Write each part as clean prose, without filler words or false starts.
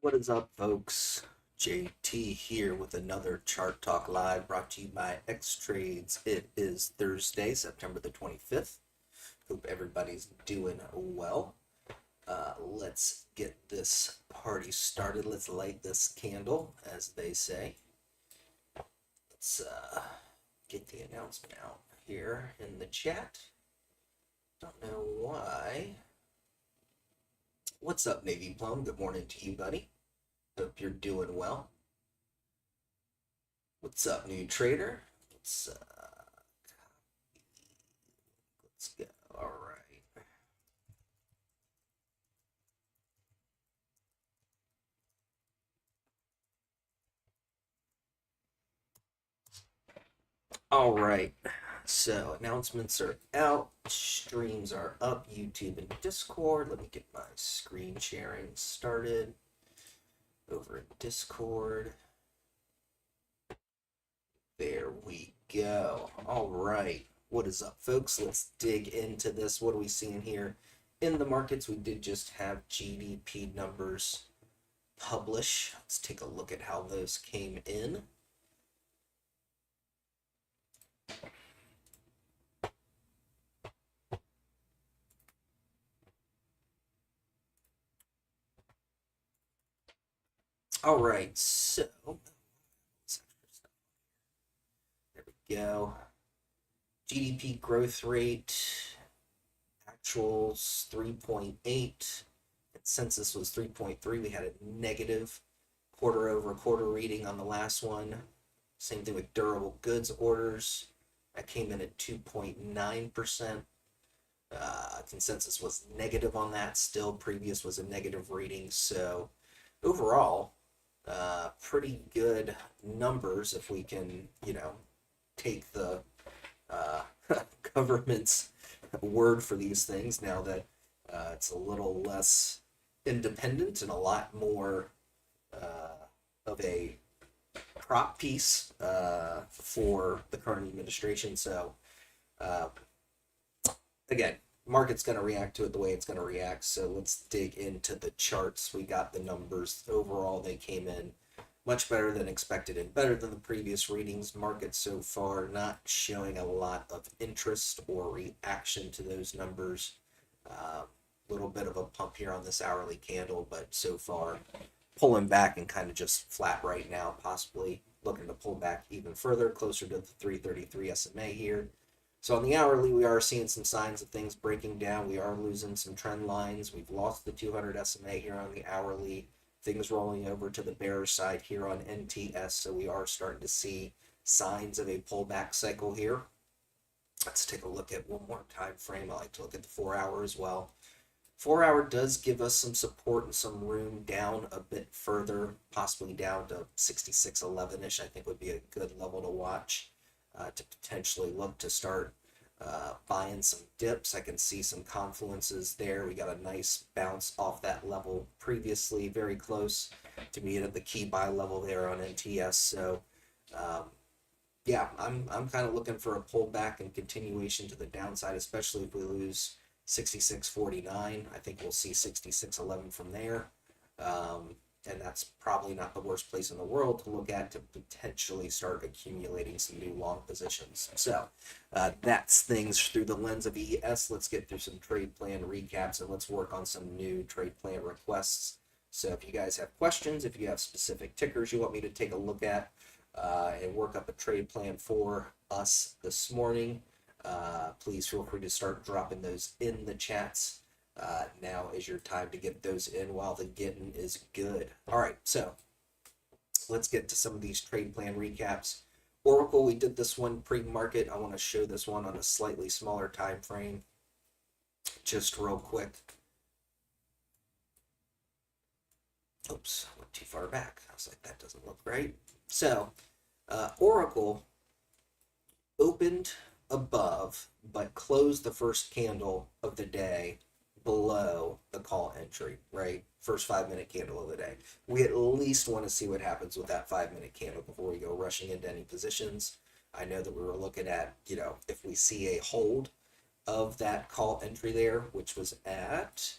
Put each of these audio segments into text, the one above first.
What is up, folks? JT here with another Chart Talk Live brought to you by Xtrades. It is Thursday, September the 25th. Hope everybody's doing well. Let's get this party started. Let's light this candle, as they say. Let's get the announcement out here in the chat. Don't know why. What's up, Navy Plum? Good morning to you, buddy. Hope you're doing well. What's up, new trader? Let's go. All right. All right. So announcements are out, streams are up, YouTube and Discord. Let me get my screen sharing started over in Discord. There we go. All right. What is up, folks? Let's dig into this. What are we seeing here in the markets? We did just have GDP numbers publish. Let's take a look at how those came in. All right, so there we go. GDP growth rate, actuals 3.8, consensus was 3.3. We had a negative quarter over quarter reading on the last one. Same thing with durable goods orders. That came in at 2.9%. Consensus was negative on that. Still, previous was a negative reading. So overall, pretty good numbers if we can, take the government's word for these things now that it's a little less independent and a lot more of a prop piece for the current administration. So, again, market's going to react to it the way it's going to react. So let's dig into the charts. We got the numbers. Overall, they came in much better than expected and better than the previous readings. Market so far not showing a lot of interest or reaction to those numbers. Little bit of a pump here on this hourly candle, but so far pulling back and kind of just flat right now, possibly looking to pull back even further, closer to the 333 SMA here. So on the hourly, we are seeing some signs of things breaking down. We are losing some trend lines. We've lost the 200 SMA here on the hourly. Things rolling over to the bearish side here on NTS. So we are starting to see signs of a pullback cycle here. Let's take a look at one more time frame. I like to look at the 4-hour as well. 4-hour does give us some support and some room down a bit further, possibly down to 66.11-ish. I think would be a good level to watch to potentially look to start buying some dips. I can see some confluences there. We got a nice bounce off that level previously, very close to being at the key buy level there on NTS. So yeah, I'm kind of looking for a pullback and continuation to the downside, especially if we lose 66.49. I think we'll see 66.11 from there. And that's probably not the worst place in the world to look at to potentially start accumulating some new long positions. So that's things through the lens of ES. Let's get through some trade plan recaps and let's work on some new trade plan requests. So if you guys have questions, if you have specific tickers you want me to take a look at and work up a trade plan for us this morning, please feel free to start dropping those in the chats. Now is your time to get those in while the getting is good. All right, so let's get to some of these trade plan recaps. Oracle, we did this one pre-market. I want to show this one on a slightly smaller time frame, just real quick. Oops, went too far back. I was like, that doesn't look right. So, Oracle opened above, but closed the first candle of the day below the call entry, right? First 5-minute candle of the day. We at least want to see what happens with that 5-minute candle before we go rushing into any positions. I know that we were looking at, if we see a hold of that call entry there, which was at,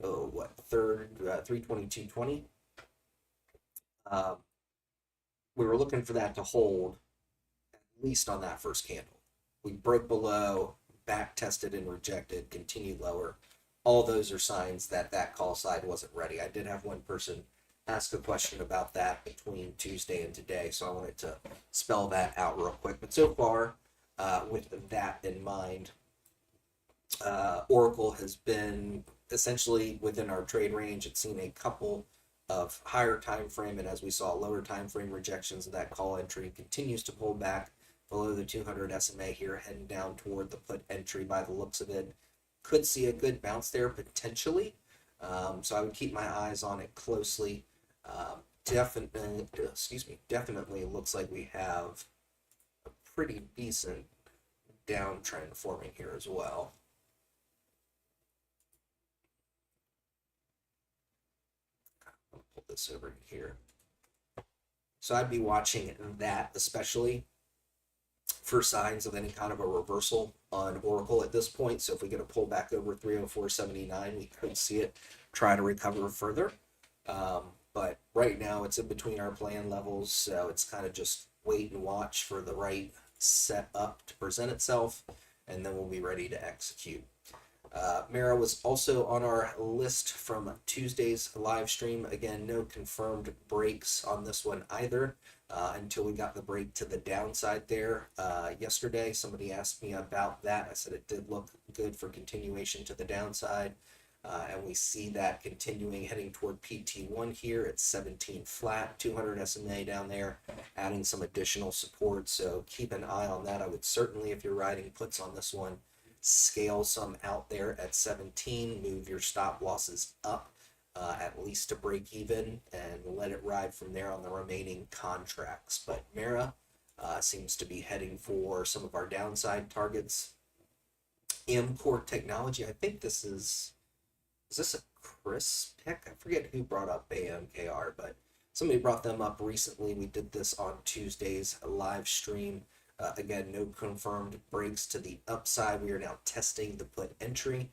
322.20. Um, we were looking for that to hold at least on that first candle. We broke below, back tested and rejected, continued lower. All those are signs that that call side wasn't ready. I did have one person ask a question about that between Tuesday and today, so I wanted to spell that out real quick. But so far, with that in mind, Oracle has been essentially within our trade range. It's seen a couple of higher time frame, and as we saw, lower time frame rejections of that call entry continues to pull back below the 200 SMA here, heading down toward the put entry by the looks of it. Could see a good bounce there potentially, so I would keep my eyes on it closely. Definitely looks like we have a pretty decent downtrend forming here as well. Pull this over here. So I'd be watching that, especially for signs of any kind of a reversal on Oracle at this point. So if we get a pullback over 304.79, we could see it try to recover further. But right now it's in between our plan levels, so it's kind of just wait and watch for the right setup to present itself, and then we'll be ready to execute. Mara was also on our list from Tuesday's live stream. Again, no confirmed breaks on this one either until we got the break to the downside there yesterday. Somebody asked me about that. I said it did look good for continuation to the downside. And we see that continuing heading toward PT1 here at 17 flat, 200 SMA down there, adding some additional support. So keep an eye on that. I would certainly, if you're riding puts on this one, scale some out there at 17, move your stop losses up at least to break even, and let it ride from there on the remaining contracts. But Mara seems to be heading for some of our downside targets. Amcor Technology, I think this is this a Chris pick? I forget who brought up AMKR, but somebody brought them up recently. We did this on Tuesday's live stream. Again, no confirmed breaks to the upside. We are now testing the put entry.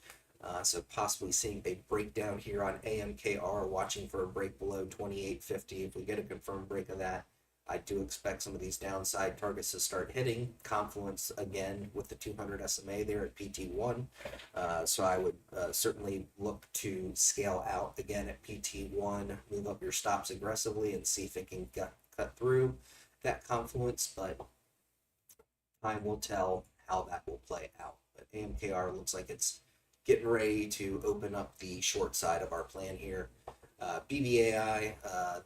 So possibly seeing a breakdown here on AMKR, watching for a break below 28.50. If we get a confirmed break of that, I do expect some of these downside targets to start hitting. Confluence again with the 200 SMA there at PT1. So I would certainly look to scale out again at PT1, move up your stops aggressively and see if it can cut through that confluence. But time will tell how that will play out. But AMKR looks like it's getting ready to open up the short side of our plan here. BBAI,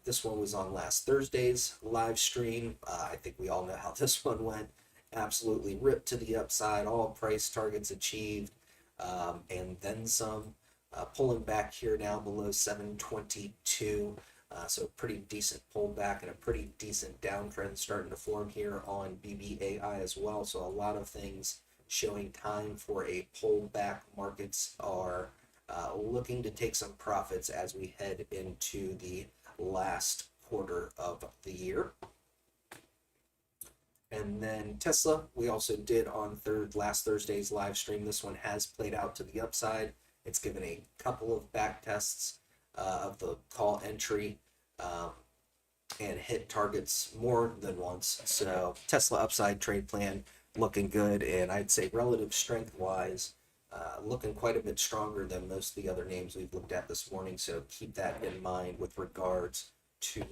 this one was on last Thursday's live stream. I think we all know how this one went. Absolutely ripped to the upside, all price targets achieved, and then some. Pulling back here now below 722. So pretty decent pullback and a pretty decent downtrend starting to form here on BBAI as well. So a lot of things showing time for a pullback. Markets are looking to take some profits as we head into the last quarter of the year. And then Tesla, we also did on last Thursday's live stream. This one has played out to the upside. It's given a couple of back tests of the call entry and hit targets more than once. So Tesla upside trade plan looking good, and I'd say relative strength wise, looking quite a bit stronger than most of the other names we've looked at this morning. So keep that in mind with regards to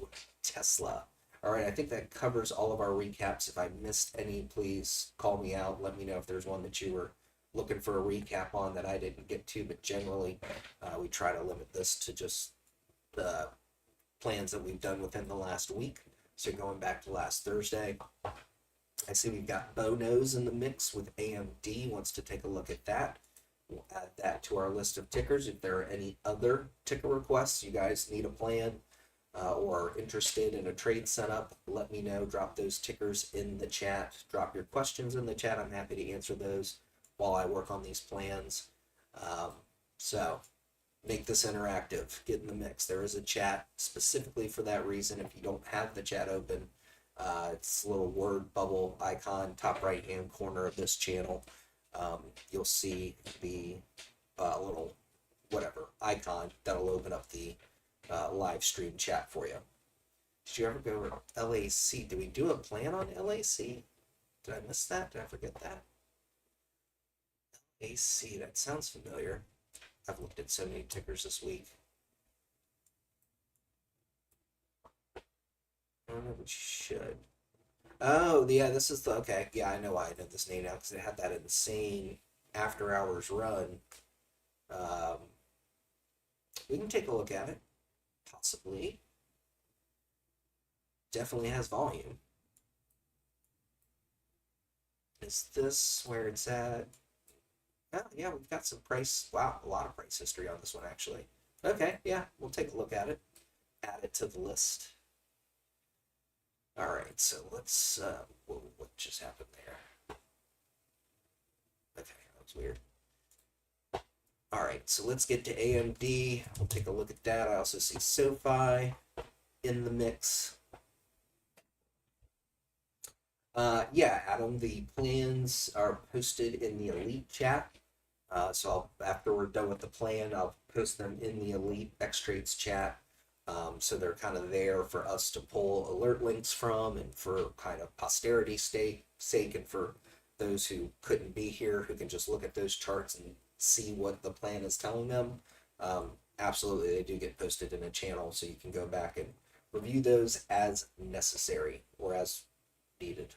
Tesla. All right, I think that covers all of our recaps. If I missed any, please call me out. Let me know if there's one that you were looking for a recap on that I didn't get to, but generally we try to limit this to just the plans that we've done within the last week. So going back to last Thursday, I see we've got Bonos in the mix with AMD. Wants to take a look at that. We'll add that to our list of tickers. If there are any other ticker requests, you guys need a plan or are interested in a trade setup, let me know. Drop those tickers in the chat. Drop your questions in the chat. I'm happy to answer those while I work on these plans. So make this interactive. Get in the mix. There is a chat specifically for that reason. If you don't have the chat open, it's a little word bubble icon, top right hand corner of this channel. You'll see the little whatever icon that'll open up the live stream chat for you. Did you ever go over LAC? Did we do a plan on LAC? Did I miss that? Did I forget that? AC, that sounds familiar. I've looked at so many tickers this week. I don't know if we should. Oh, yeah, this is the, okay. Yeah, I know why I know this name now because it had that insane after hours run. Um, we can take a look at it, possibly. Definitely has volume. Is this where it's at? Oh, yeah, we've got some price. Wow, a lot of price history on this one, actually. Okay, yeah, we'll take a look at it. Add it to the list. All right, so let's. What just happened there? Okay, that was weird. All right, so let's get to AMD. We'll take a look at that. I also see SoFi in the mix. Yeah, Adam, the plans are posted in the Elite chat. So after we're done with the plan, I'll post them in the Elite Xtrades chat. So they're kind of there for us to pull alert links from, and for kind of posterity sake, and for those who couldn't be here who can just look at those charts and see what the plan is telling them. Absolutely, they do get posted in a channel, so you can go back and review those as necessary or as needed.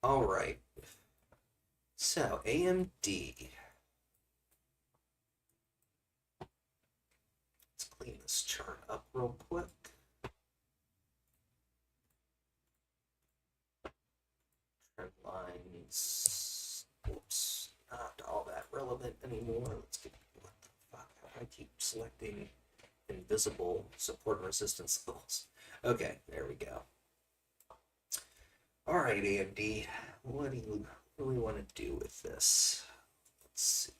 All right. So AMD. Let's clean this chart up real quick. Trend lines. Whoops. Not all that relevant anymore. Let's get. What the fuck? I keep selecting invisible support and resistance levels. Okay, there we go. All right, AMD. What do we want to do with this? Let's see.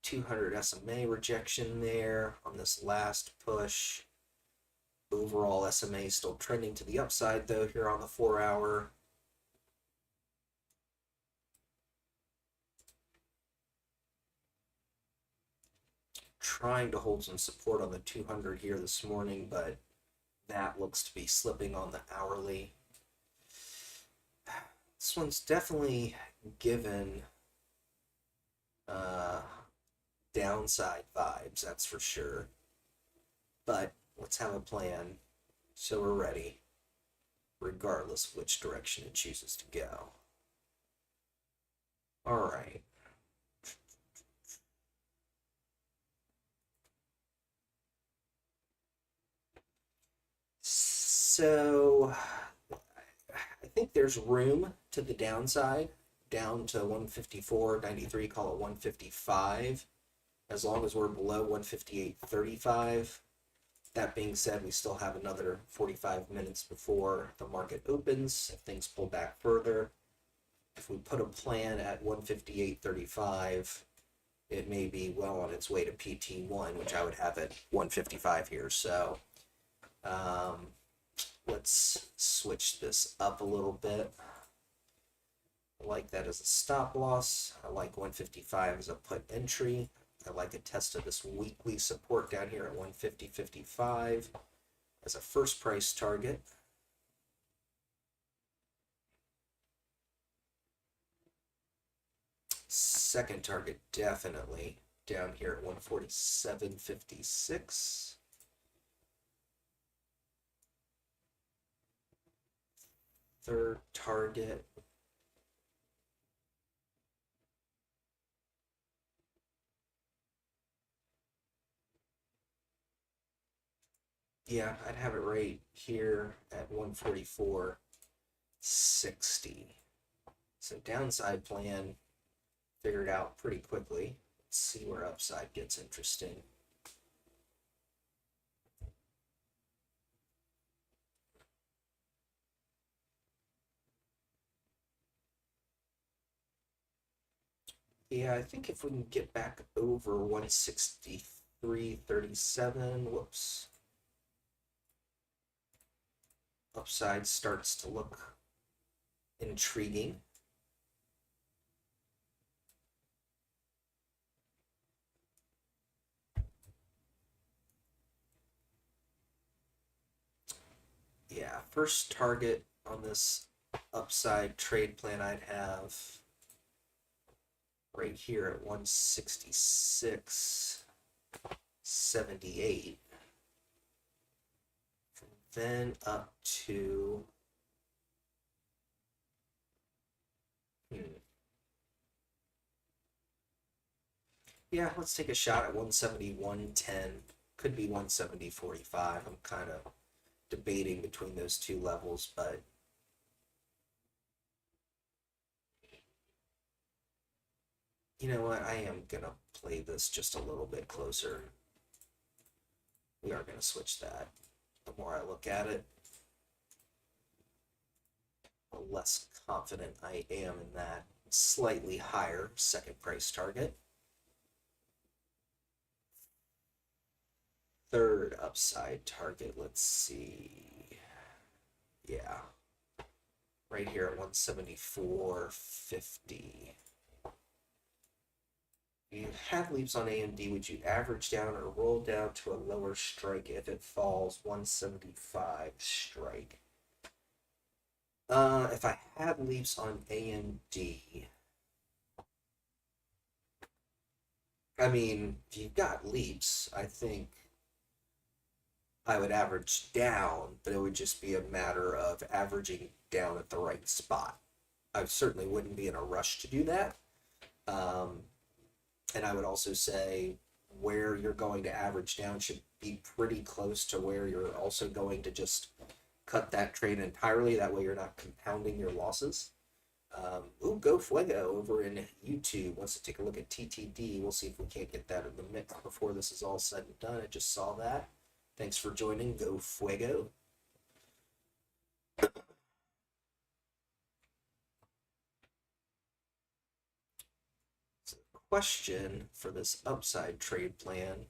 200 SMA rejection there on this last push. Overall SMA still trending to the upside though here on the 4-hour. Trying to hold some support on the 200 here this morning, but that looks to be slipping on the hourly. This one's definitely given downside vibes, that's for sure. But let's have a plan so we're ready, regardless of which direction it chooses to go. All right. So I think there's room to the downside, down to 154.93, call it 155, as long as we're below 158.35. That being said, we still have another 45 minutes before the market opens if things pull back further. If we put a plan at 158.35, it may be well on its way to PT1, which I would have at 155 here. So let's switch this up a little bit. I like that as a stop loss. I like 155 as a put entry. I like a test of this weekly support down here at 150.55 as a first price target. Second target definitely down here at 147.56. Third target. Yeah, I'd have it right here at 144.60. So downside plan figured out pretty quickly. Let's see where upside gets interesting. Yeah, I think if we can get back over 163.37, whoops. Upside starts to look intriguing. Yeah, first target on this upside trade plan I'd have right here at 166.78. Then up to yeah, let's take a shot at 171.10. Could be 170.45. I'm kind of debating between those two levels, but you know what? I am gonna play this just a little bit closer. We are gonna switch that. The more I look at it, the less confident I am in that slightly higher second price target. Third upside target, let's see. Yeah. Right here at 174.50. If you have leaps on AMD, would you average down or roll down to a lower strike if it falls 175 strike? If I had leaps on AMD, I mean, if you've got leaps, I think I would average down, but it would just be a matter of averaging down at the right spot. I certainly wouldn't be in a rush to do that. And I would also say where you're going to average down should be pretty close to where you're also going to just cut that trade entirely. That way you're not compounding your losses. Go Fuego over in YouTube wants to take a look at TTD. We'll see if we can't get that in the mix before this is all said and done. I just saw that. Thanks for joining, Go Fuego. So the question for this upside trade plan,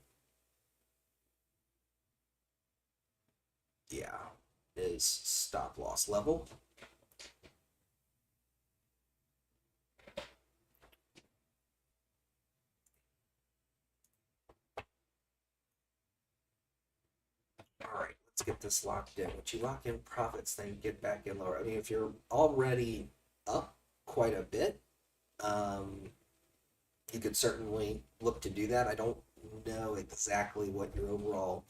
yeah, is stop loss level. All right, let's get this locked in. Once you lock in profits, then get back in lower. I mean, if you're already up quite a bit, you could certainly look to do that. I don't know exactly what your overall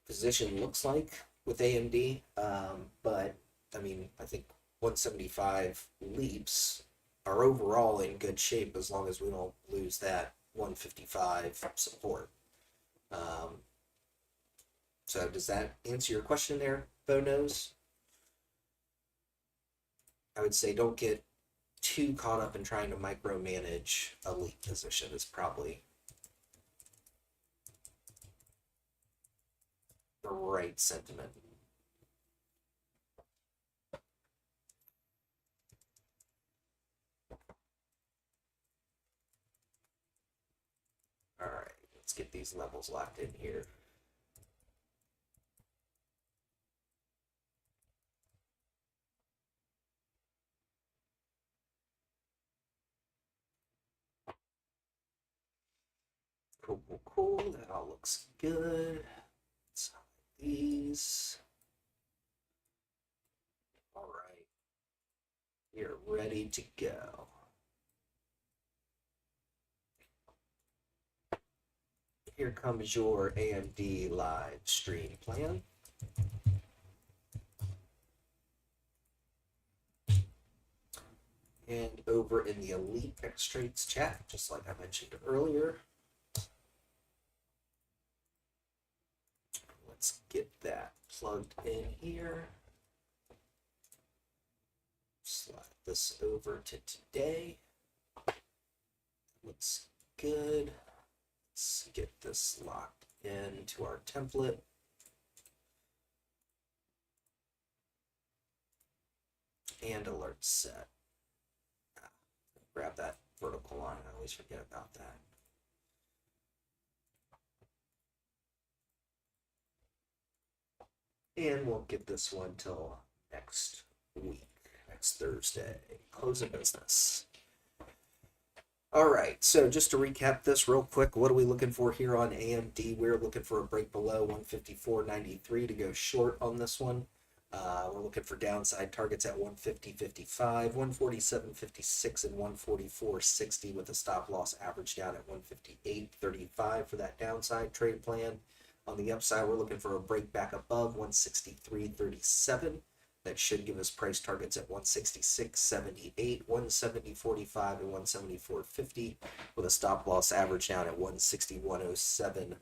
position looks like with AMD, but I mean, I think 175 leaps are overall in good shape as long as we don't lose that 155 support. So does that answer your question there, Bonos? I would say don't get too caught up in trying to micromanage a leap position is probably the right sentiment. All right, let's get these levels locked in here. Cool. That all looks good. Let's these. All right. You're ready to go. Here comes your AMD live stream plan. And over in the Elite Xtrades chat, just like I mentioned earlier, let's get that plugged in here. Slide this over to today. Looks good. Let's get this locked into our template. And alert set. Grab that vertical line. I always forget about that. And we'll get this one till next week. I next Thursday. Close of business. All right, so just to recap this real quick, what are we looking for here on AMD? We're looking for a break below 154.93 to go short on this one. We're looking for downside targets at 150.55, 147.56, and 144.60 with a stop loss average down at 158.35 for that downside trade plan. On the upside, we're looking for a break back above 163.37. That should give us price targets at 166.78, 170.45, and 174.50 with a stop loss average down at 161.07.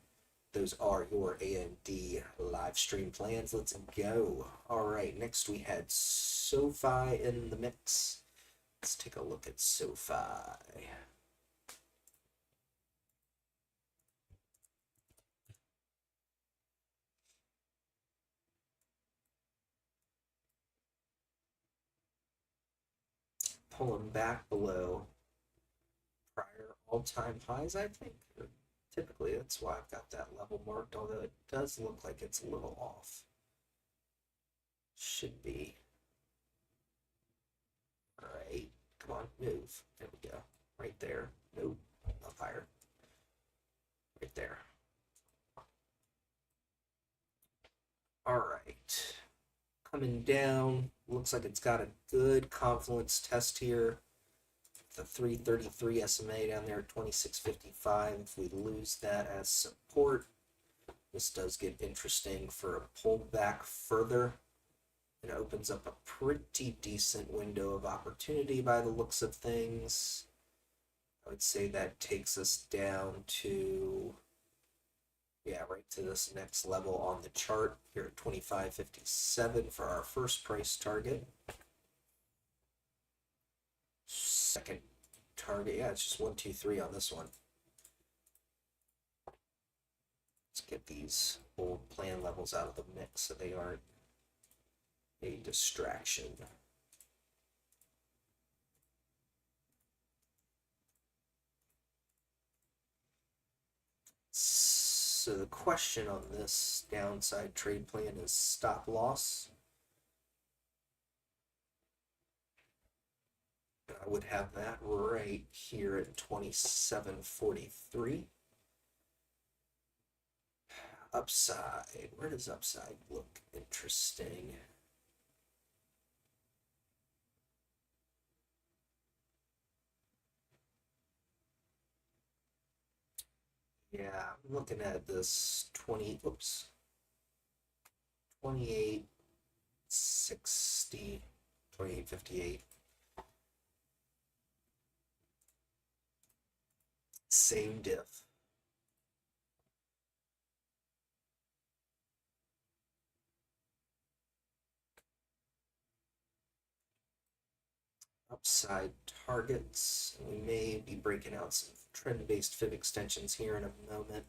Those are your AMD live stream plans. Let's go. All right, next we had SoFi in the mix. Let's take a look at SoFi. Pulling back below prior all-time highs, I think. Typically, that's why I've got that level marked, although it does look like it's a little off. Should be. All right, come on, move. There we go. Right there. Nope, up higher. Right there. All right. Coming down, looks like it's got a good confluence test here. The 333 SMA down there at 26.55. If we lose that as support, this does get interesting for a pullback further. It opens up a pretty decent window of opportunity by the looks of things. I would say that takes us down to, yeah, right to this next level on the chart here at 25.57 for our first price target. Second target, yeah, it's just 1, 2, 3 on this one. Let's get these old plan levels out of the mix so they aren't a distraction. So the question on this downside trade plan is stop loss. I would have that right here at 27.43. Upside, where does upside look interesting? Yeah, I'm looking at this 28.60, 28.58. Same diff. Upside targets. We may be breaking out some trend-based fib extensions here in a moment.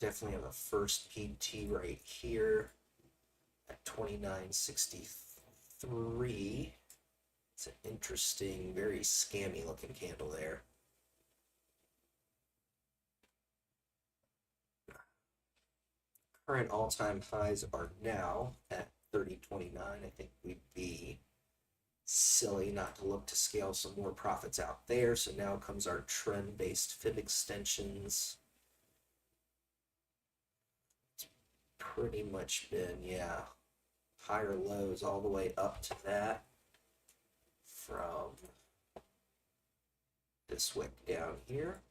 Definitely have a first PT right here at 29.63. It's an interesting, very scammy looking candle there. Current all-time highs are now at 30.29. I think we'd be silly not to look to scale some more profits out there. So now comes our trend-based fib extensions. It's pretty much been, yeah, higher lows all the way up to that from this wick down here.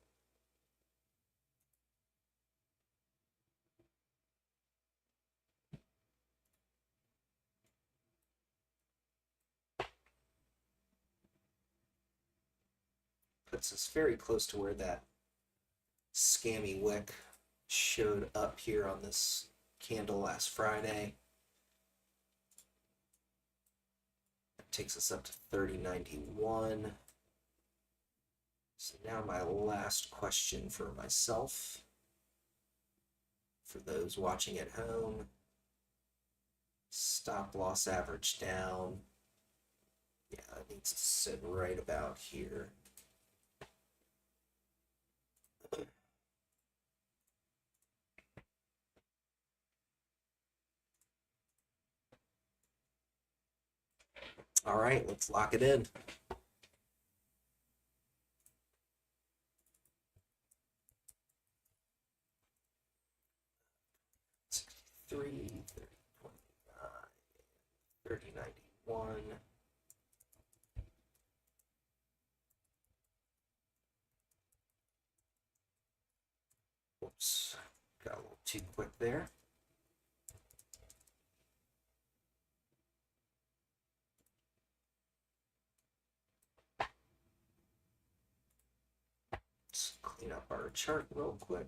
Puts us very close to where that scammy wick showed up here on this candle last Friday. That takes us up to 30.91. So now my last question for myself, for those watching at home, stop loss average down. Yeah, it needs to sit right about here. All right, let's lock it in. Three, 3091. Whoops, got a little too quick there. Let's clean up our chart real quick.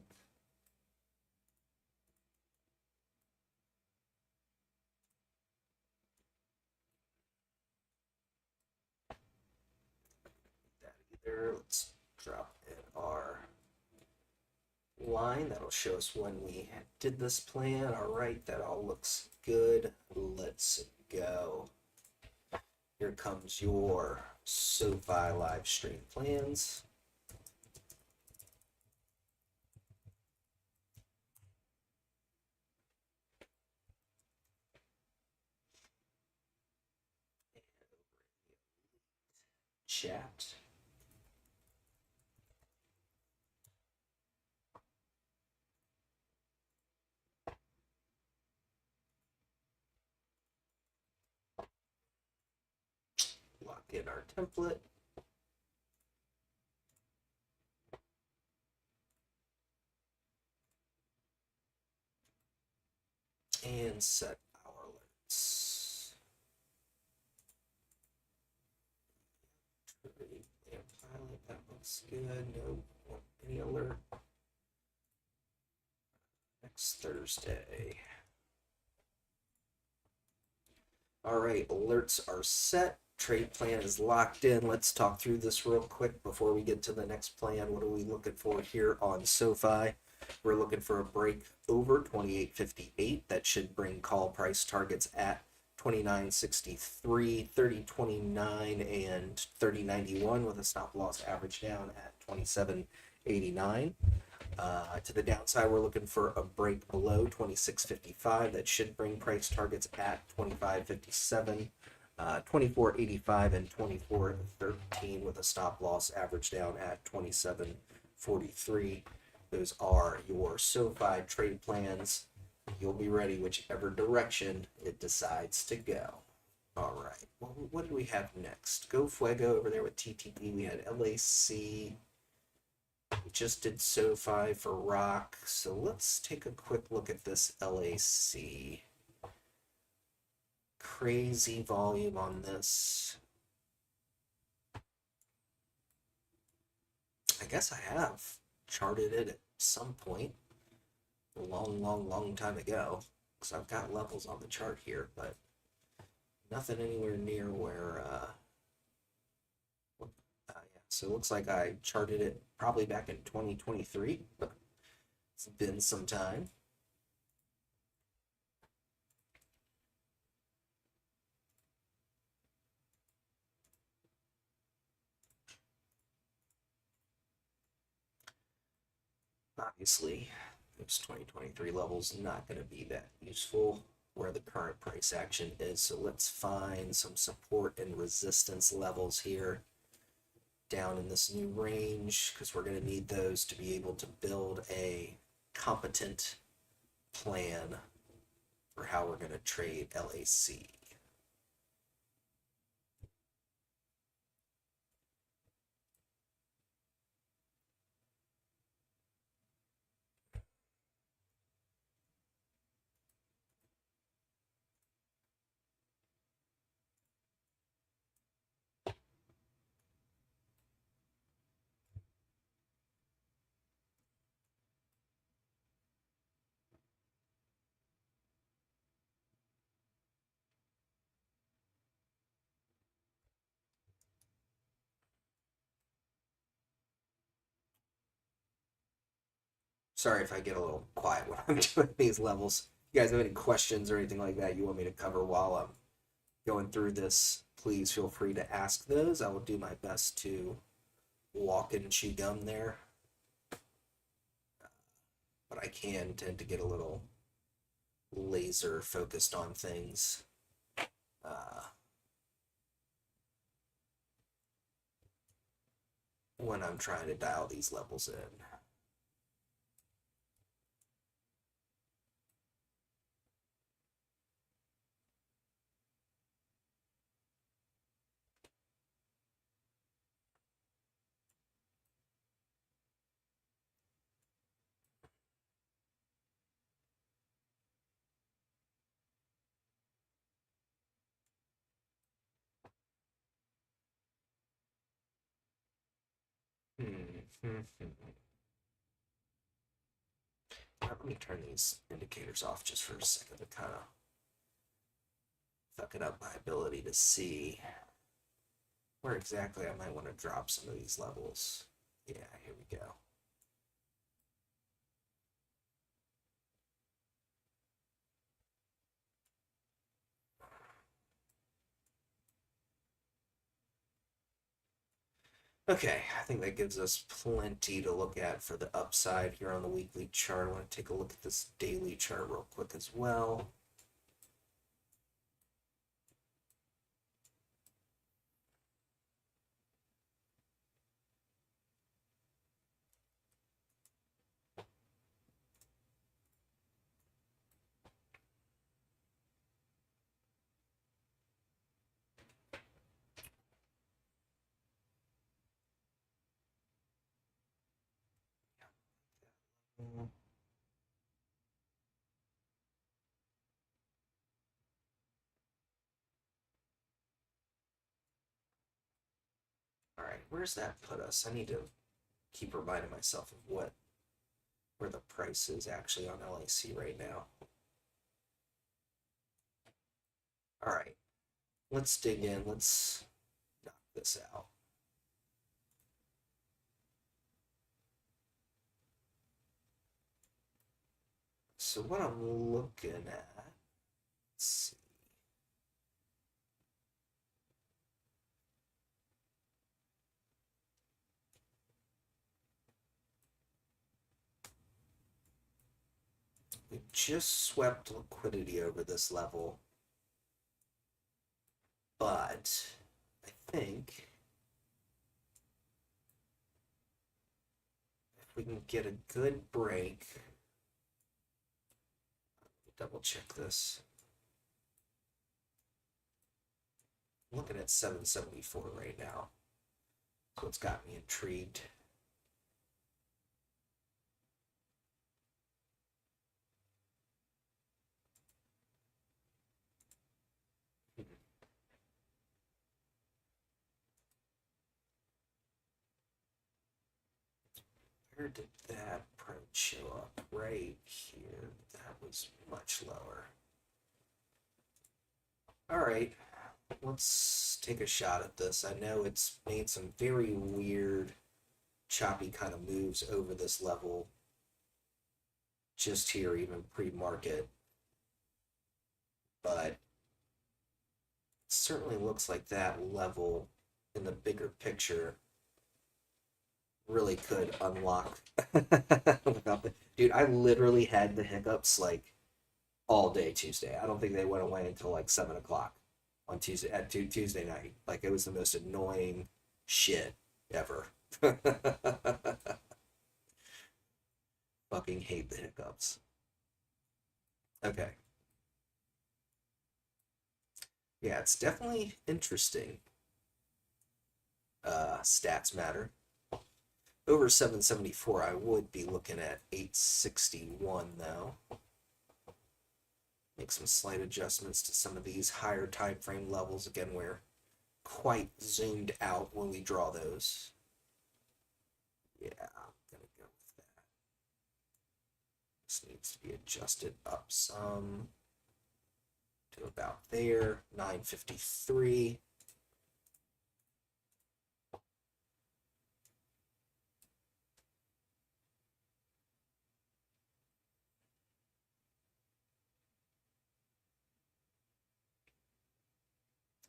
That either. Let's drop in our line. That'll show us when we did this plan. All right, that all looks good. Let's go. Here comes your SoFi live stream plans. Chat. Lock in our template. And set our alerts. Pilot, that looks good. No, any alert. Next Thursday. All right, alerts are set. Trade plan is locked in. Let's talk through this real quick before we get to the next plan. What are we looking for here on SoFi? We're looking for a break over 28.58. That should bring call price targets at 29.63, 30.29, and 30.91 with a stop loss average down at 27.89. To the downside, we're looking for a break below 26.55. That should bring price targets at 25.57, 24.85, and 24.13 with a stop loss average down at 27.43. Those are your SoFi trade plans. You'll be ready whichever direction it decides to go. All right. Well, what do we have next? Go Fuego over there with TTP. We had LAC. We just did SoFi for Rock. So let's take a quick look at this LAC. Crazy volume on this. I guess I have charted it at some point a long time ago, because I've got levels on the chart here, but nothing anywhere near where yeah. So it looks like I charted it probably back in 2023, but it's been some time. Obviously, those 2023 levels not going to be that useful where the current price action is. So let's find some support and resistance levels here down in this new range, because we're going to need those to be able to build a competent plan for how we're going to trade LAC. Sorry if I get a little quiet when I'm doing these levels. If you guys have any questions or anything like that you want me to cover while I'm going through this, please feel free to ask those. I will do my best to walk and chew gum there. But I can tend to get a little laser focused on things when I'm trying to dial these levels in. Let me turn these indicators off just for a second to kind of fucking up my ability to see where exactly I might want to drop some of these levels. Yeah, here we go. Okay, I think that gives us plenty to look at for the upside here on the weekly chart. I want to take a look at this daily chart real quick as well. All right, where's that put us? I need to keep reminding myself of where the price is actually on LAC right now. All right, let's dig in. Let's knock this out. So what I'm looking at, let's see. We just swept liquidity over this level, but I think if we can get a good break, double check this. I'm looking at 774 right now, so it's got me intrigued. Where did that print show up? Right here. That was much lower. All right, let's take a shot at this. I know it's made some very weird, choppy kind of moves over this level just here, even pre-market, but it certainly looks like that level in the bigger picture really could unlock. Dude, I literally had the hiccups like all day Tuesday. I don't think they went away until like 7 o'clock on Tuesday at Tuesday night. Like it was the most annoying shit ever. Fucking hate the hiccups. Okay. Yeah, it's definitely interesting. Stats matter. Over 774, I would be looking at 861 though. Make some slight adjustments to some of these higher time frame levels. Again, we're quite zoomed out when we draw those. Yeah, I'm gonna go with that. This needs to be adjusted up some to about there. 953.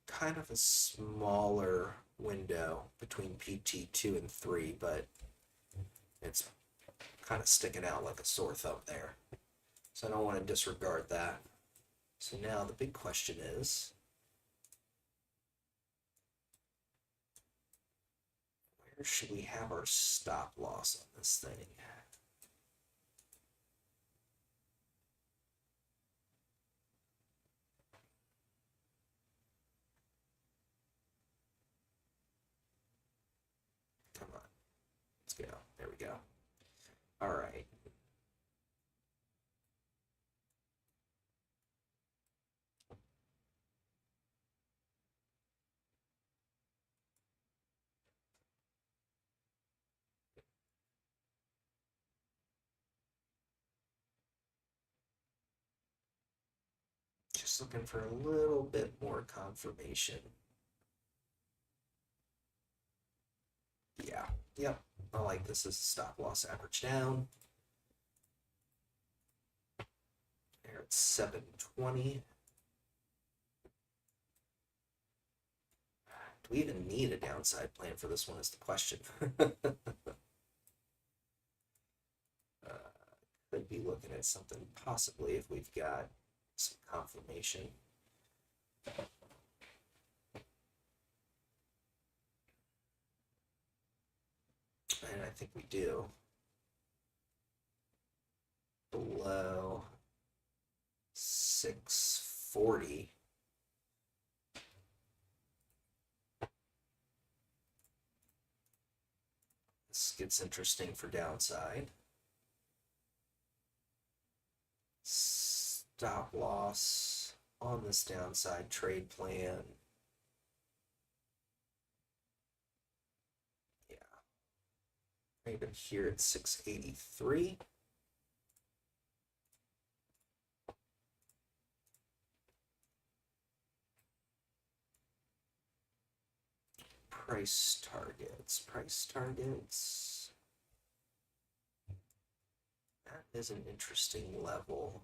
Kind of a smaller window between PT2 and 3, but it's kind of sticking out like a sore thumb there. So I don't want to disregard that. So now the big question is, Where should we have our stop loss on this thing? Come on, let's go. There we go. All right. Just looking for a little bit more confirmation. Yeah, yep. I like this as a stop loss average down. There it's 720. Do we even need a downside plan for this one is the question. Could be looking at something possibly if we've got some confirmation. And I think we do. Below 640. This gets interesting for downside. Stop loss on this downside trade plan. Yeah. Even here at 683. Price targets. That is an interesting level.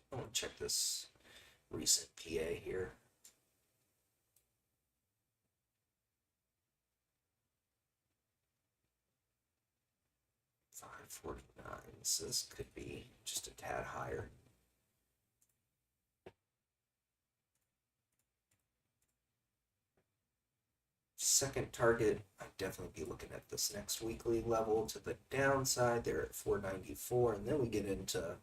I want to check this recent PA here. $5.49. So this could be just a tad higher. Second target, I'd definitely be looking at this next weekly level to the downside there at 494, and then we get into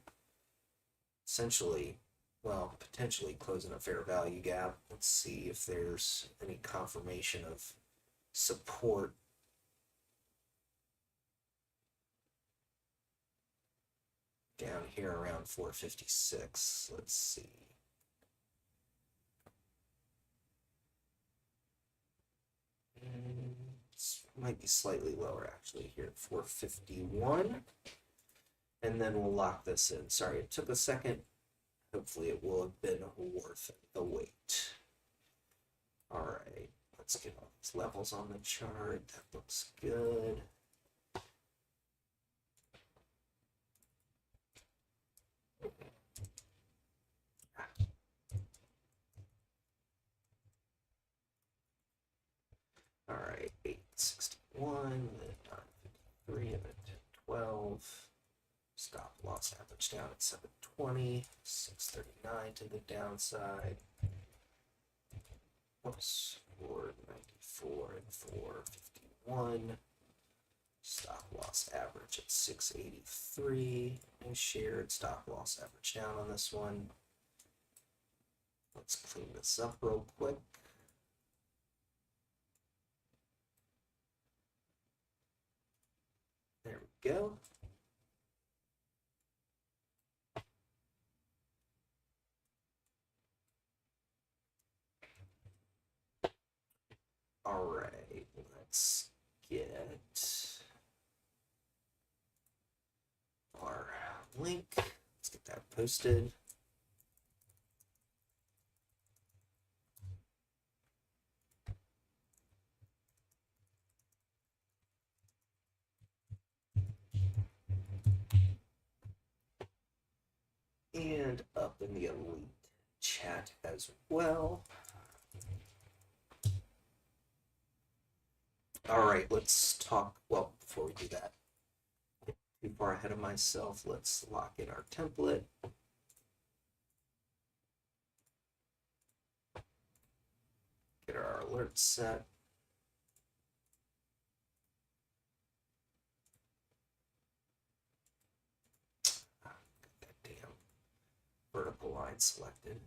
essentially, well, potentially closing a fair value gap. Let's see if there's any confirmation of support. Down here around 456. Let's see. This might be slightly lower actually here at 451. And then we'll lock this in. Sorry, it took a second. Hopefully it will have been worth the wait. All right, let's get all these levels on the chart. That looks good. All right, 861, then 953, and then 1012. Stop loss average down at 720, 639 to the downside. Whoops, 494 and 451. Stop loss average at 683. And shared stop loss average down on this one. Let's clean this up real quick. There we go. All right, let's get our link. Let's get that posted. And up in the elite chat as well. All right, let's talk. Well, before we do that, too far ahead of myself. Let's lock in our template. Get our alerts set. Got that damn vertical line selected.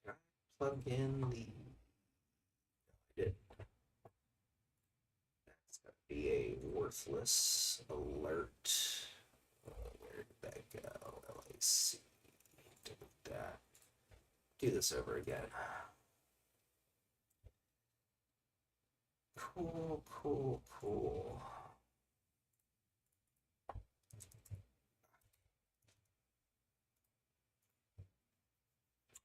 Did I plug in the... I did. That's got to be a worthless alert. Where did that go? LAC. Delete that. Do this over again. Cool, cool, cool.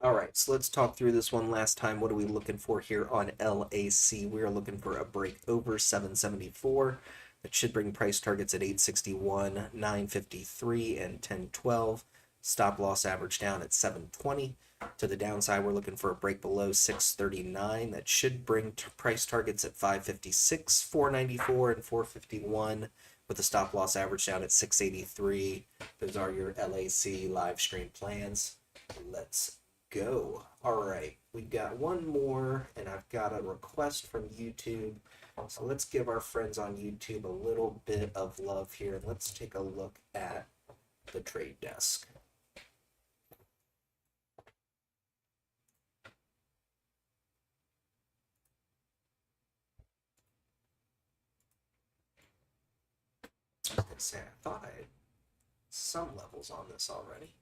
All right, so let's talk through this one last time. What are we looking for here on LAC? We are looking for a break over 774. That should bring price targets at 861, 953, and 1012. Stop loss average down at 720. To the downside, we're looking for a break below 639. That should bring price targets at 556, 494, and 451, with the stop loss average down at 683. Those are your LAC live stream plans. Let's go. All right, we've got one more, and I've got a request from YouTube. So let's give our friends on YouTube a little bit of love here. Let's take a look at the trade desk. I was gonna say, I thought I had some levels on this already.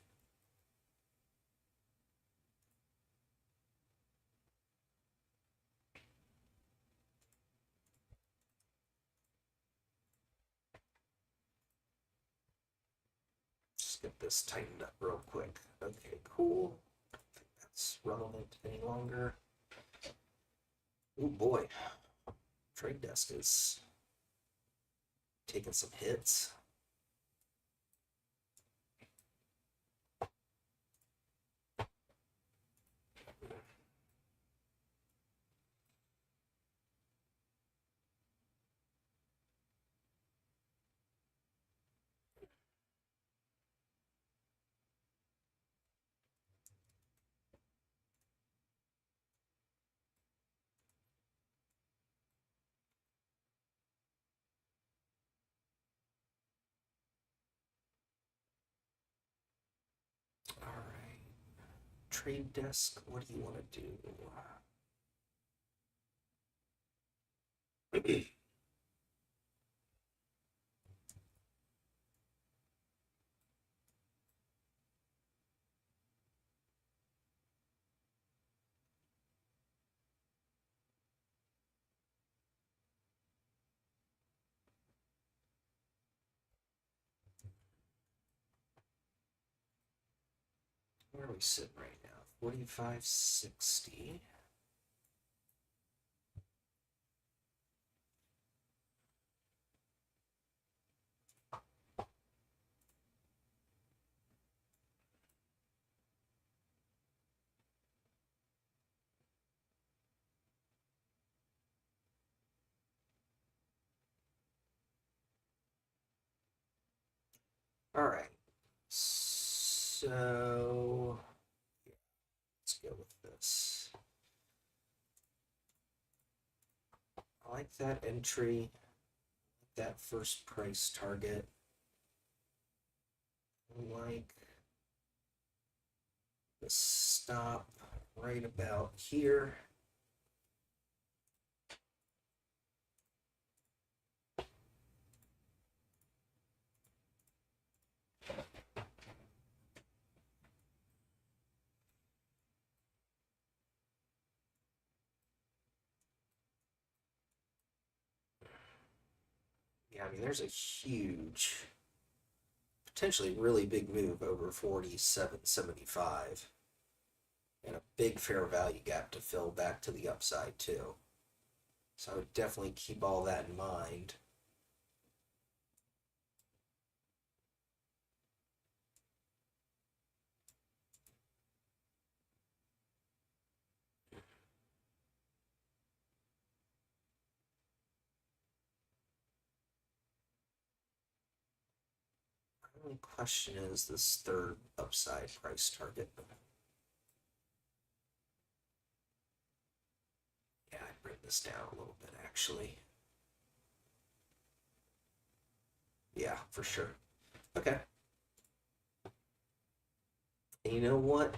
Just get this tightened up real quick. Okay, cool. I don't think that's relevant any longer. Oh boy, trade desk is taking some hits. All right, trade desk, what do you want to do? Where are we sitting right now? 45.60. All right. So yeah, let's go with this. I like that entry, that first price target. I like the stop right about here. Yeah, I mean, there's a huge, potentially really big move over 47.75 and a big fair value gap to fill back to the upside too. So I would definitely keep all that in mind. only question is this third upside price target. Yeah, I'd bring this down a little bit actually. Yeah, for sure. Okay. And you know what?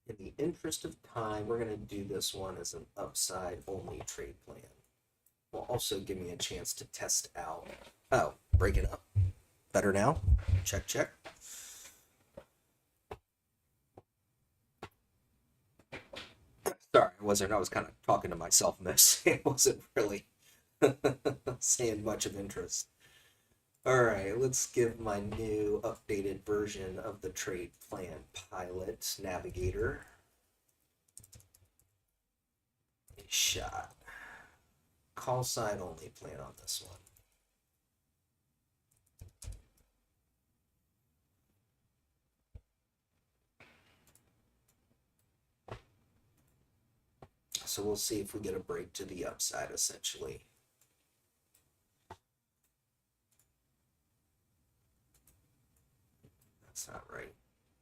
In the interest of time, we're going to do this one as an upside only trade plan. Will also give me a chance to test out. Oh, breaking up. Better now? Check, check. Sorry, I was kind of talking to myself mostly. I wasn't really saying much of interest. All right, let's give my new updated version of the trade plan pilot navigator a shot. Call side only plan on this one. So we'll see if we get a break to the upside essentially. That's not right.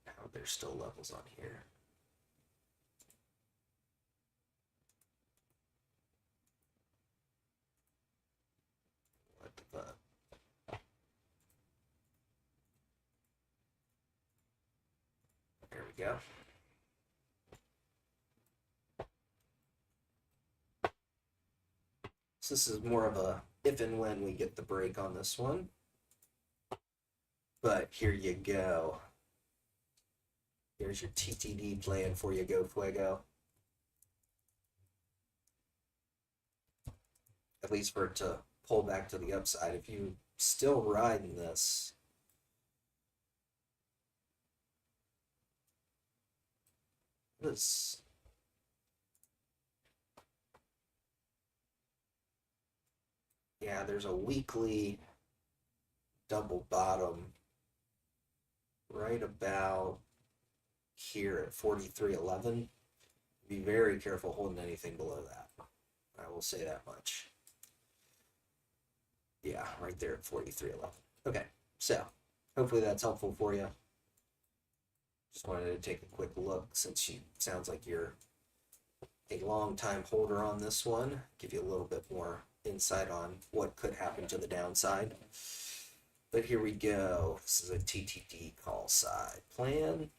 Now there's still levels on here. What the? There we go. So this is more of a if and when we get the break on this one. But here you go. Here's your TTD plan for you, Go Fuego. At least for it to pull back to the upside. If you still riding this, yeah, there's a weekly double bottom right about here at 43.11. Be very careful holding anything below that. I will say that much. Yeah, right there at 43.11. Okay, so hopefully that's helpful for you. Just wanted to take a quick look since you sounds like you're a long time holder on this one. Give you a little bit more insight on what could happen to the downside. But here we go. This is a TTD call side plan.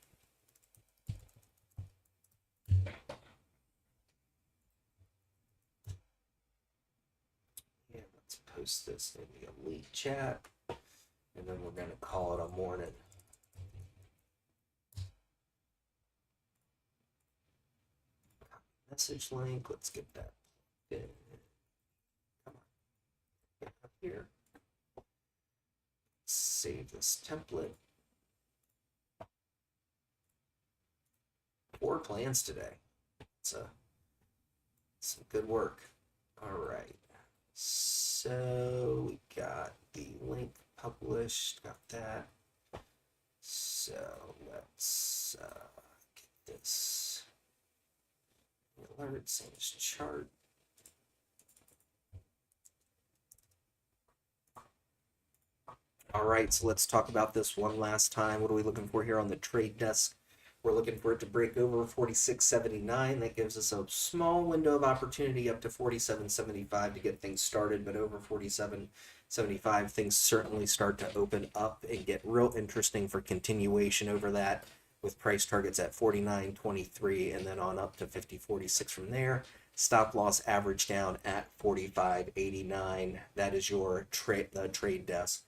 And let's post this in the elite chat. And then we're going to call it a morning. Message link. Let's get that in. Come on. Get up here. Save this template. 4 plans today. It's some good work. All right. So we got the link published. Got that. So let's get this alert. Same as chart. All right, so let's talk about this one last time. What are we looking for here on the trade desk? We're looking for it to break over 46.79. That gives us a small window of opportunity up to 47.75 to get things started, but over 47.75, things certainly start to open up and get real interesting for continuation over that, with price targets at 49.23 and then on up to 50.46 from there. Stop loss average down at 45.89. That is your trade desk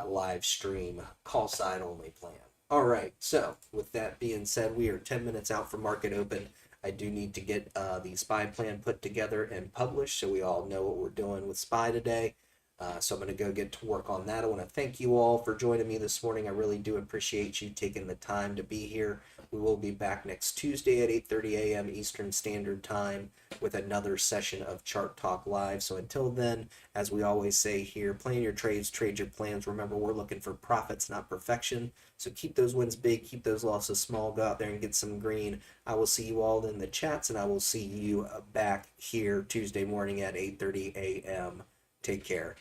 live stream call side only plan. All right, so with that being said, we are 10 minutes out from market open. I do need to get the SPY plan put together and published so we all know what we're doing with SPY today. So I'm going to go get to work on that. I want to thank you all for joining me this morning. I really do appreciate you taking the time to be here. We will be back next Tuesday at 8:30 a.m. Eastern Standard Time with another session of Chart Talk Live. So until then, as we always say here, plan your trades, trade your plans. Remember, we're looking for profits, not perfection. So keep those wins big, keep those losses small. Go out there and get some green. I will see you all in the chats, and I will see you back here Tuesday morning at 8:30 a.m. Take care.